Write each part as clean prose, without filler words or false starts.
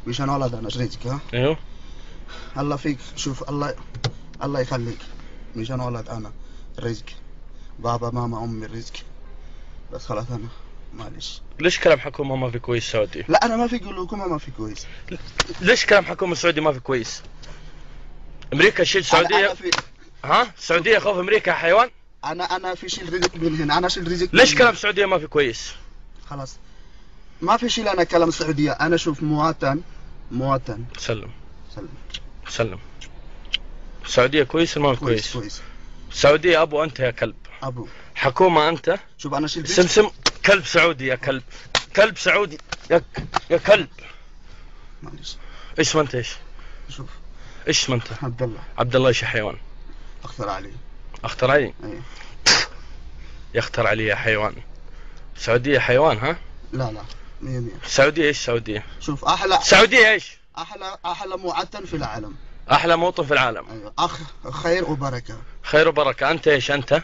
مشان ولد انا رزقك ها. ايوه الله فيك، شوف الله يخليك، مشان ولد انا رزق، بابا ماما امي الرزق، بس خلاص انا معلش. ليش كلام حكومة ما في كويس سعودي؟ لا انا ما في حكومة ما في كويس. ليش كلام حكومة السعودي ما في كويس؟ امريكا شيل السعودية. ها السعودية خوف امريكا يا حيوان. انا في شيل رزق من هنا، انا شيل رزق. ليش كلام السعودية ما في كويس؟ خلاص ما في شيء، انا كلام السعودية، انا شوف مواطن. سلم السعودية كويس ولا ما كويس؟ كويس. السعودية ابو انت يا كلب. ابو حكومة انت. شوف انا شيل سمسم كلب سعودي يا كلب. كلب سعودي يا كلب. معلش. ايش ما انت ايش؟ شوف ايش ما انت؟ عبد الله ايش يا حيوان؟ اخطر علي. ايوه يختر علي يا حيوان. السعودية حيوان ها؟ لا 100. السعودية ايش السعودية؟ شوف احلى. السعودية ايش؟ احلى مواطن في العالم. احلى موطن في العالم. ايوه خير وبركة. خير وبركة. انت ايش انت؟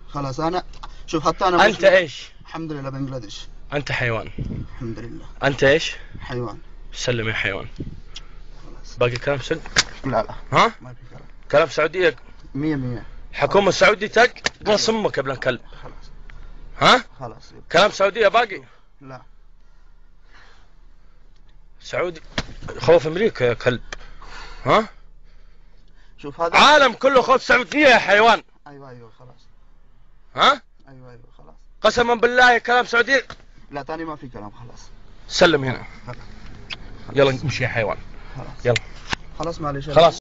خلاص انا شوف حتى انا انت ايش؟ الحمد لله بنجلاديش. انت حيوان. الحمد لله. انت ايش؟ حيوان. سلم يا حيوان. خلاص باقي كلام سلم؟ لا ها؟ ما في كلام سعودية 100. حكومة السعودية تقص امك يا ابن الكلب. خلاص ها؟ خلاص. كلام سعودية باقي؟ لا سعودي خوف امريكا يا كلب. ها؟ شوف هذا عالم كله خوف سعودية يا حيوان. ايوه خلاص. ها؟ ايوه خلاص. قسما بالله كلام سعودية. لا تاني ما في كلام خلاص. سلم هنا. يلا امشي يا حيوان. خلاص يلا خلاص معلش. خلاص